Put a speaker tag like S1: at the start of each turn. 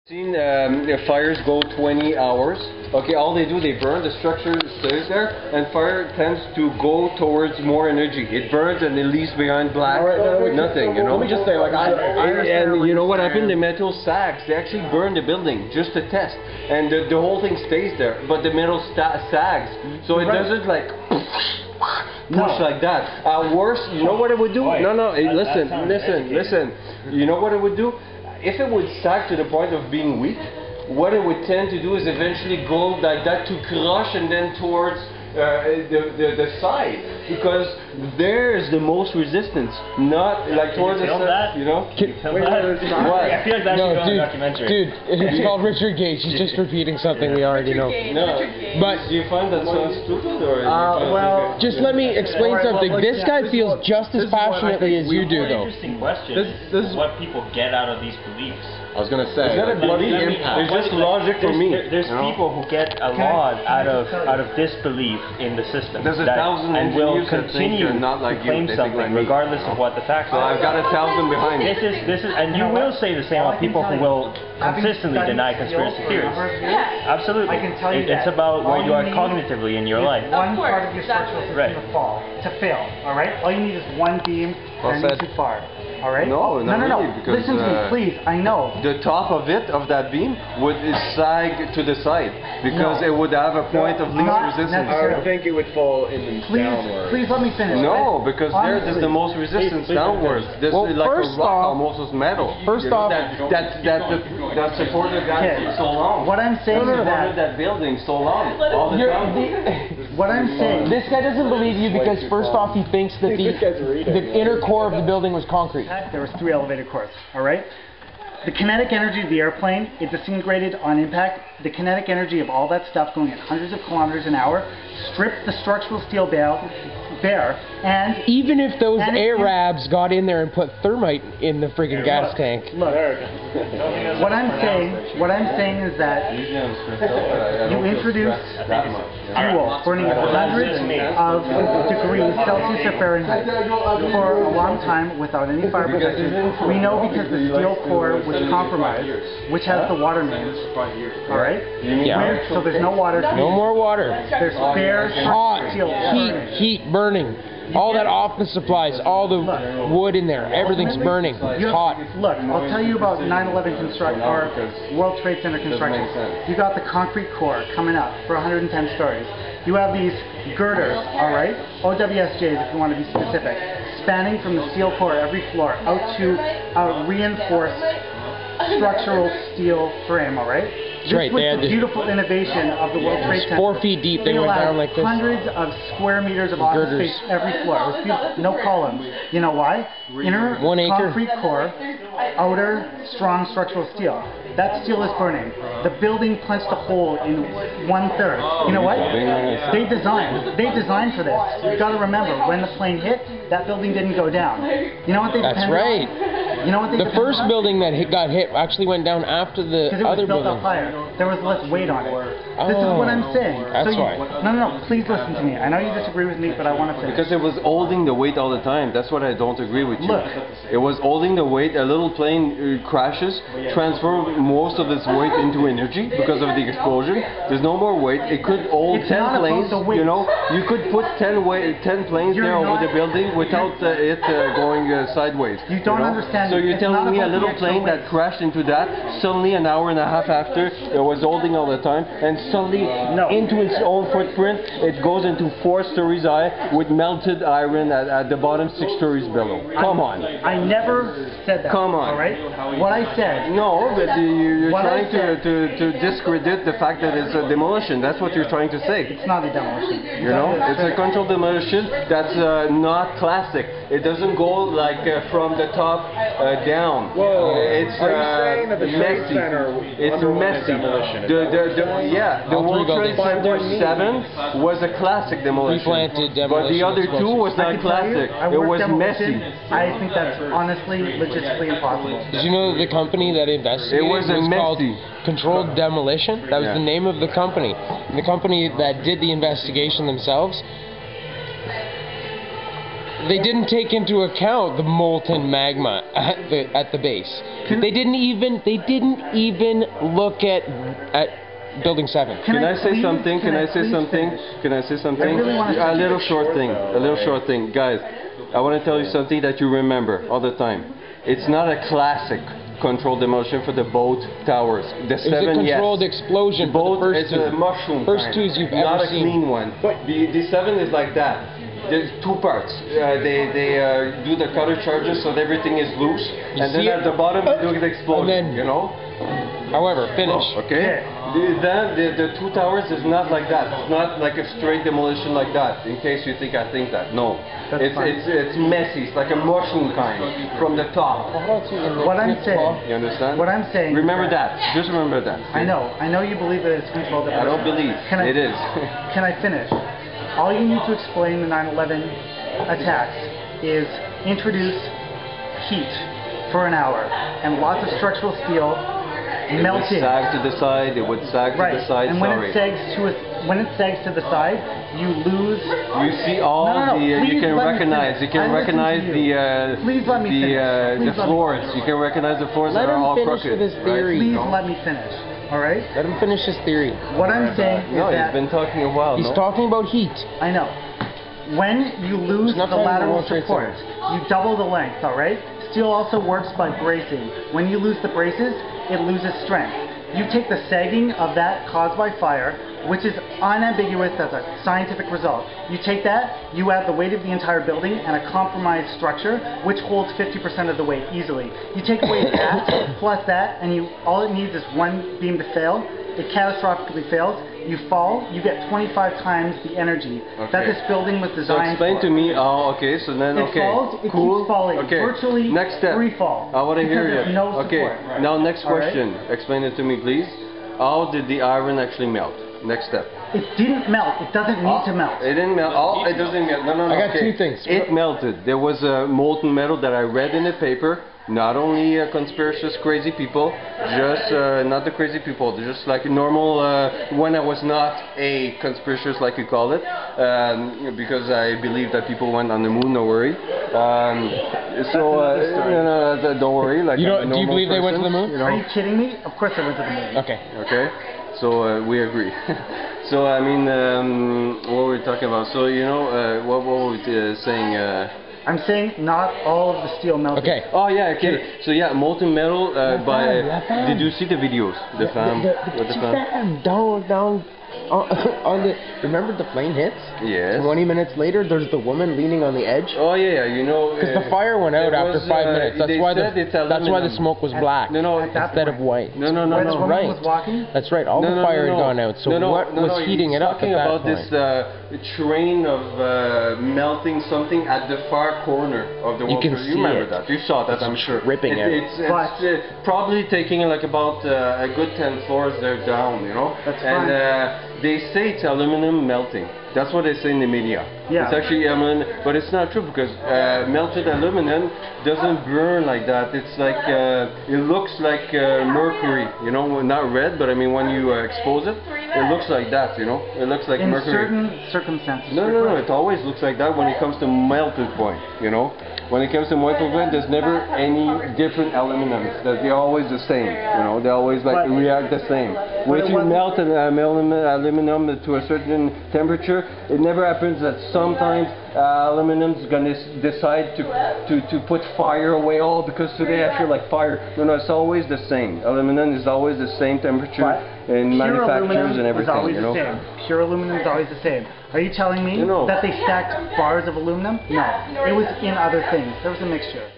S1: Seen fires go 20 hours. Okay, all they do, they burn, the structure stays there, and fire tends to go towards more energy. It burns and it leaves behind black, nothing, you know.
S2: Let me just say, like, I understand.
S1: And you know what happened? The metal sags, they actually burn the building just to test, and the whole thing stays there, but the metal sags, so it doesn't like push like that. Worse, you know what it would do? No, hey, listen. You know what it would do? If it would sag to the point of being weak, what it would tend to do is eventually go like that to crush and then towards the side, because there's the most resistance, not like towards the side, you know?
S3: What? I feel like that's a documentary.
S2: Dude, it's called Richard Gage. He's just repeating something we already know.
S1: No.
S2: But
S1: do you find that so stupid, or?
S2: Well, just let me explain something. This guy feels just as passionately as you do, though.
S3: Interesting question. This is what people get out of these beliefs.
S2: I was gonna say,
S1: it's just logic for me.
S3: There's people who get a lot out of disbelief in the system.
S1: There's 1,000
S3: and will
S1: engineers that think
S3: continue
S1: not like
S3: to claim
S1: you,
S3: something
S1: like me.
S3: regardless of what the facts are.
S1: I've got 1,000 behind me.
S3: This is, and you will say the same about people who will consistently deny conspiracy theories. Absolutely.
S4: I can tell you
S3: it's about where you are cognitively in your life.
S4: One part of your structural system to fail. All right. All you need is one beam bending too far. All right.
S1: No. Really, because
S4: listen to me, please. I know.
S1: The top of that beam would sag to the side because it would have a point of least resistance.
S2: I would think it would fall in the downward.
S4: Please let me finish.
S1: No, because there is the most resistance downwards. There's like a rock almost as metal.
S2: First off,
S1: that supported that so long.
S4: What I'm saying is
S1: that building so long. All the time.
S4: What I'm saying.
S2: This guy doesn't believe you because first off, he thinks that the inner core of the building was concrete.
S4: There was 3 elevated cores. All right. The kinetic energy of the airplane, it disintegrated on impact. The kinetic energy of all that stuff going at hundreds of kilometers an hour stripped the structural steel bare, and
S2: even if those Arabs got in there and put thermite in the friggin' gas tank.
S4: Look, what I'm saying is that you introduce fuel burning at hundreds of degrees Celsius or Fahrenheit for a long time without any fire protection. We know because the steel core was compromised, which has the water mains. All right.
S2: Yeah.
S4: So there's no water.
S2: No more water.
S4: There's bare
S2: hot
S4: steel.
S2: Heat burning. All that office supplies, all the wood in there, everything's burning. It's hot.
S4: Look, I'll tell you about 9/11 construction or World Trade Center construction. You got the concrete core coming up for 110 stories. You have these girders, all right, OWSJs if you want to be specific, spanning from the steel core every floor out to a reinforced structural steel frame, all right?
S2: That's right.
S4: This was the beautiful innovation of the World Trade Center.
S2: 4 feet deep. They went down like this.
S4: Hundreds of square meters of office space every floor. It was beautiful. No columns. You know why? Inner
S2: 1 acre.
S4: concrete core, outer strong structural steel. That steel is burning. The building punched a hole in 1/3. You know what? They designed for this. You've got to remember, when the plane hit, that building didn't go down. You know what they depended on?
S2: That's right.
S4: You know what they
S2: The first building that got hit actually went down after the other building.
S4: Higher. There was less weight on it. This is what I'm saying.
S2: That's why.
S4: No. Please listen to me. I know you disagree with me, but I want to finish.
S1: Because it was holding the weight all the time. That's what I don't agree with you.
S4: Look.
S1: It was holding the weight. A little plane crashes, transfer most of its weight into energy because of the explosion. There's no more weight. It could hold 10 planes. You know, you could put 10 planes there over the building without it going sideways.
S4: You don't understand.
S1: So you're telling me a little plane that crashed into that, suddenly an hour and a half after, it was holding all the time, and suddenly into its own footprint, it goes into 4 stories high with melted iron at the bottom 6 stories below. Come on.
S4: I never said that.
S1: Come on.
S4: All right. What I said.
S1: No, but you're trying to discredit the fact that it's a demolition. That's what you're trying to say.
S4: It's not a demolition.
S1: You know, it's a controlled demolition that's not classic. It doesn't go like from the top down.
S2: Whoa.
S1: It's
S2: saying that the Trade
S1: messy.
S2: Center
S1: It's messy. The World Trade Center 7 was a classic demolition.
S2: Replanted demolition.
S1: But the other 2 was not classic. It was messy.
S4: I think that's honestly, logistically impossible.
S2: Did you know that the company that investigated
S1: was
S2: called Controlled Demolition? That was the name of the company. And the company that did the investigation themselves They didn't take into account the molten magma at the base. They didn't even look at Building 7.
S1: Can I say something? Can I say something? Can I say something? A little short thing. A little short thing, guys. I want to tell you something that you remember all the time. It's not a classic controlled demolition for the both towers. The 7,
S2: it was a controlled explosion for the first
S1: it's
S2: two.
S1: a mushroom
S2: First
S1: kind.
S2: twos you've
S1: not
S2: ever
S1: a clean one. The 7 is like that. There's 2 parts. They do the cutter charges so that everything is loose, and then at the bottom they do the explosion. You know.
S2: However, finish.
S1: Okay. The 2 towers is not like that. It's not like a straight demolition like that. In case you think I think that, no. It's messy. It's like a mushroom kind from the top.
S4: What I'm saying.
S1: You understand?
S4: What I'm saying.
S1: Remember that. Just remember that.
S4: I know. I know you believe that it's controlled.
S1: I don't believe it is.
S4: Can I finish? All you need to explain the 9/11 attacks is introduce heat for an hour and lots of structural steel melting.
S1: It would sag to the side. It would sag to the side.
S4: And when it sags to the side, you lose.
S1: You see all you can recognize. You can recognize the floors. You can recognize the floors that are all crooked.
S4: Please let me finish. All right.
S2: Let him finish his theory.
S4: What I'm saying is that
S1: he's been talking a while.
S2: He's talking about heat.
S4: I know. When you lose the lateral support, you double the length. All right. Steel also works by bracing. When you lose the braces, it loses strength. You take the sagging of that caused by fire, which is unambiguous as a scientific result. You take that, you add the weight of the entire building and a compromised structure, which holds 50% of the weight easily. You take away that, plus that, and all it needs is one beam to fail. It catastrophically fails. You fall, you get 25 times the energy that this building was designed for.
S1: So explain to me, so then,
S4: it falls, it keeps falling, virtually
S1: next step.
S4: free fall.
S1: I want to hear you.
S4: No
S1: support. Now next question. Explain it to me, please. How did the iron actually melt? Next step.
S4: It didn't melt. It doesn't need to melt.
S1: It didn't melt. It doesn't melt. No.
S2: I got 2 things.
S1: It melted. There was a molten metal that I read in the paper. Not only conspiracious crazy people, just not the crazy people, just like normal, when I was not a conspiracious like you call it, because I believe that people went on the moon, no worry. Don't worry. Like,
S2: do you believe they went to the moon?
S4: Are you kidding me? Of course they went to the moon.
S2: Okay.
S1: So we agree. So I mean, what were we talking about? So what were we saying?
S4: I'm saying not all of the steel melted.
S2: Okay.
S1: Oh yeah. Okay. So yeah, molten metal. Did you see the videos? The fam.
S2: Down. On the remember the plane hits?
S1: Yes.
S2: 20 minutes later, there's the woman leaning on the edge.
S1: Oh yeah,
S2: because the fire went out after 5 minutes. That's why the smoke was black instead of white.
S1: No.
S4: Right. Was walking?
S2: That's right. All the fire had gone out. So what was heating it up at that point?
S1: Talking about this train of melting something at the far corner of the wall. You remember that? You saw that, I'm sure.
S2: Ripping out.
S1: It's probably taking like about a good 10 floors there down.
S4: That's fine.
S1: They say it's aluminum melting. That's what they say in the media.
S4: Yeah.
S1: It's actually aluminum, but it's not true because melted aluminum doesn't burn like that. It's like it looks like mercury. Not red, but I mean when you expose it, it looks like that. It looks like mercury.
S4: In certain circumstances.
S1: No. It always looks like that when it comes to melted point. When it comes to melted point, there's never any different aluminums. They're always the same. They always react the same. When you melt an aluminum to a certain temperature, it never happens that sometimes aluminum is going to decide to put fire away. Because today I feel like fire. No, it's always the same. Aluminum is always the same temperature in manufacturers and everything.
S4: Pure aluminum is always the same. Are you telling me that they stacked bars of aluminum? No, it was in other things. There was a mixture.